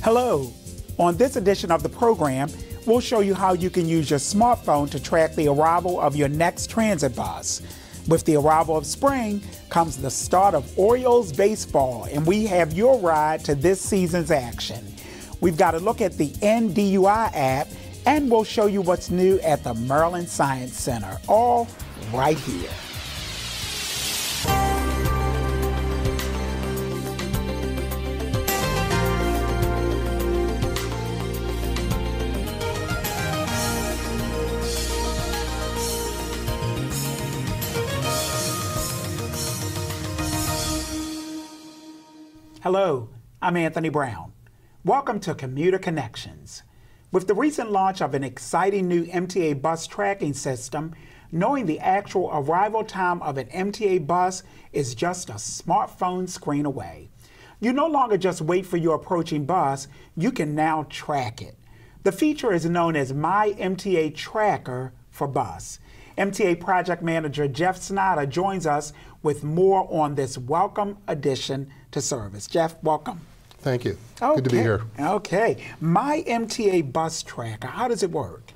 Hello. On this edition of the program, we'll show you how you can use your smartphone to track the arrival of your next transit bus. With the arrival of spring comes the start of Orioles baseball, and we have your ride to this season's action. We've got a look at the NDUI app, and we'll show you what's new at the Maryland Science Center, all right here. Hello, I'm Anthony Brown. Welcome to Commuter Connections. With the recent launch of an exciting new MTA bus tracking system, knowing the actual arrival time of an MTA bus is just a smartphone screen away. You no longer just wait for your approaching bus, you can now track it. The feature is known as My MTA Tracker for Bus. MTA Project Manager Jeff Snyder joins us with more on this welcome addition to service. Jeff, welcome. Thank you. Okay. Good to be here. Okay. My MTA Bus Tracker, how does it work?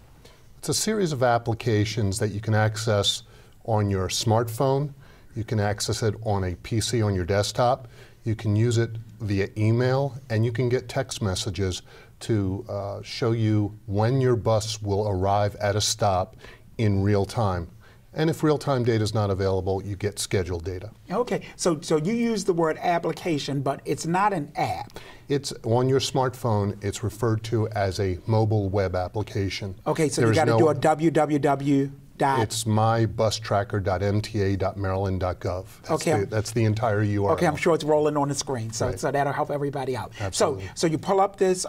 It's a series of applications that you can access on your smartphone. You can access it on a PC on your desktop. You can use it via email, and you can get text messages to show you when your bus will arrive at a stop in real time. And if real-time data is not available, you get scheduled data. Okay, so you use the word application, but it's not an app. It's on your smartphone. It's referred to as a mobile web application. Okay, so you got to do a www. It's mybustracker.mta.maryland.gov. That's the entire URL. Okay, I'm sure it's rolling on the screen, so, right. So that'll help everybody out. Absolutely. So you pull up this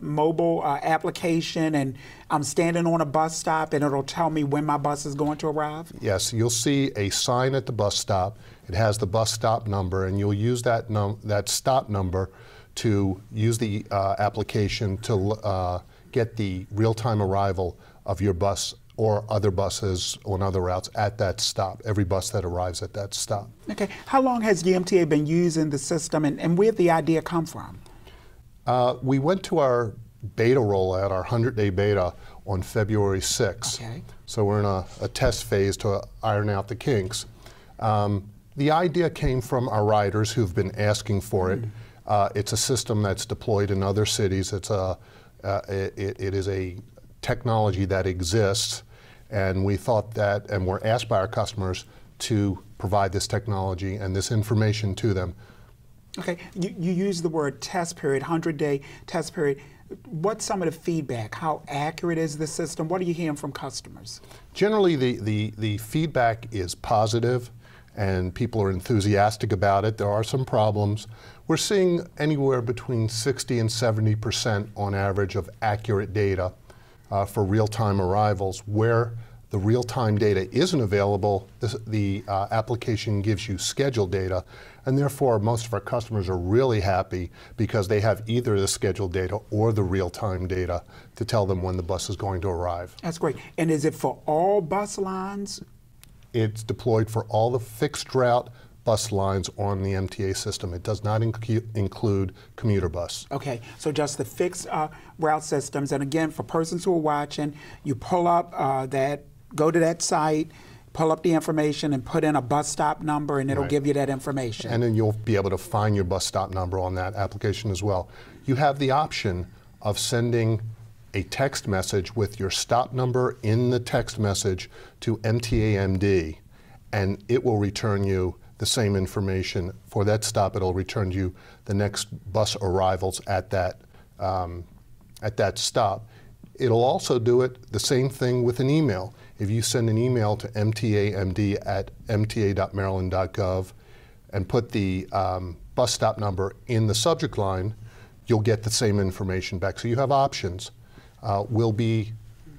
mobile application, and I'm standing on a bus stop, and it'll tell me when my bus is going to arrive? Yes, you'll see a sign at the bus stop. It has the bus stop number, and you'll use that stop number to use the application to get the real-time arrival of your bus or other buses on other routes at that stop, every bus that arrives at that stop. Okay, how long has the MTA been using the system, and where did the idea come from? We went to our beta rollout, our 100-day beta, on February 6th. Okay. So we're in a test phase to iron out the kinks. The idea came from our riders who've been asking for it. It's a system that's deployed in other cities. It is a technology that exists, and we thought that, and we're asked by our customers to provide this technology and this information to them. Okay, you use the word test period, 100-day test period. What's some of the feedback? How accurate is the system? What are you hearing from customers? Generally, the feedback is positive, and people are enthusiastic about it. There are some problems. We're seeing anywhere between 60 and 70% on average of accurate data for real-time arrivals. Where the real-time data isn't available, the application gives you scheduled data, and therefore most of our customers are really happy because they have either the scheduled data or the real-time data to tell them when the bus is going to arrive. That's great. And is it for all bus lines? It's deployed for all the fixed route bus lines on the MTA system. It does not include commuter bus. Okay, so just the fixed route systems. And again, for persons who are watching, you pull up go to that site, pull up the information, and put in a bus stop number, and it'll Right. give you that information. And then you'll be able to find your bus stop number on that application as well. You have the option of sending a text message with your stop number in the text message to MTA-MD, and it will return you the same information. For that stop, it'll return you the next bus arrivals at that stop. It'll also do it the same thing with an email. If you send an email to mta.md@mta.maryland.gov and put the bus stop number in the subject line, you'll get the same information back. So you have options. In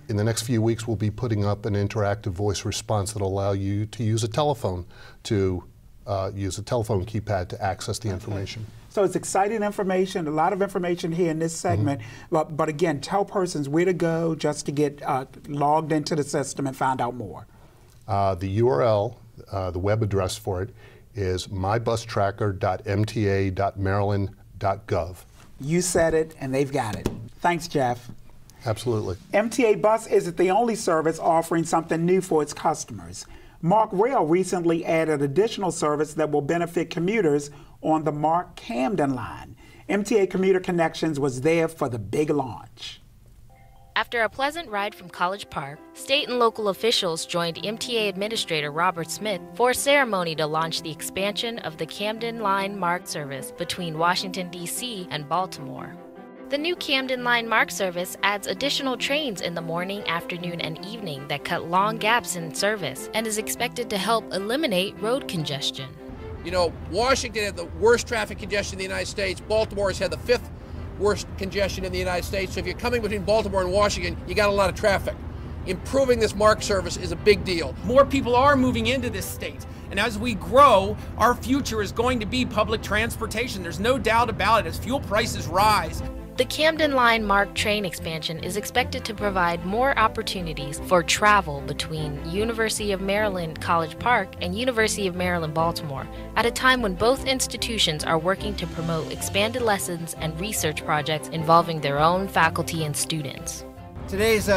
the next few weeks, we'll be putting up an interactive voice response that'll allow you to use a telephone keypad to access the information. So it's exciting information, a lot of information here in this segment. But again, tell persons where to go just to get logged into the system and find out more. The URL, the web address for it, is mybustracker.mta.maryland.gov. You said it, and they've got it. Thanks, Jeff. Absolutely. MTA Bus isn't the only service offering something new for its customers. MARC Rail recently added additional service that will benefit commuters on the MARC Camden line. MTA Commuter Connections was there for the big launch. After a pleasant ride from College Park, state and local officials joined MTA Administrator Robert Smith for a ceremony to launch the expansion of the Camden Line MARC service between Washington, D.C. and Baltimore. The new Camden Line MARC service adds additional trains in the morning, afternoon, and evening that cut long gaps in service and is expected to help eliminate road congestion. You know, Washington had the worst traffic congestion in the United States. Baltimore has had the 5th worst congestion in the United States. So if you're coming between Baltimore and Washington, you got a lot of traffic. Improving this MARC service is a big deal. More people are moving into this state. And as we grow, our future is going to be public transportation. There's no doubt about it as fuel prices rise. The Camden Line MARC train expansion is expected to provide more opportunities for travel between University of Maryland College Park and University of Maryland Baltimore at a time when both institutions are working to promote expanded lessons and research projects involving their own faculty and students. Today's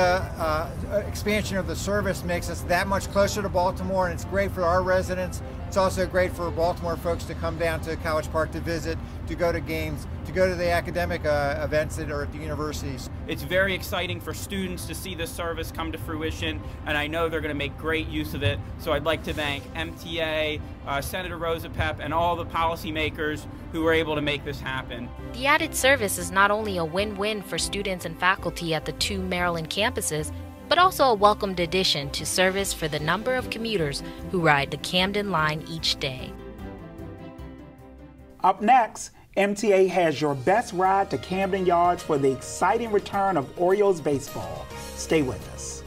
expansion of the service makes us that much closer to Baltimore, and it's great for our residents. It's also great for Baltimore folks to come down to College Park to visit, to go to games, to go to the academic events that are at the universities. It's very exciting for students to see this service come to fruition, and I know they're going to make great use of it. So I'd like to thank MTA, Senator Rosa Pepp, and all the policymakers who were able to make this happen. The added service is not only a win-win for students and faculty at the 2 Maryland campuses, but also a welcomed addition to service for the number of commuters who ride the Camden Line each day. Up next, MTA has your best ride to Camden Yards for the exciting return of Orioles baseball. Stay with us.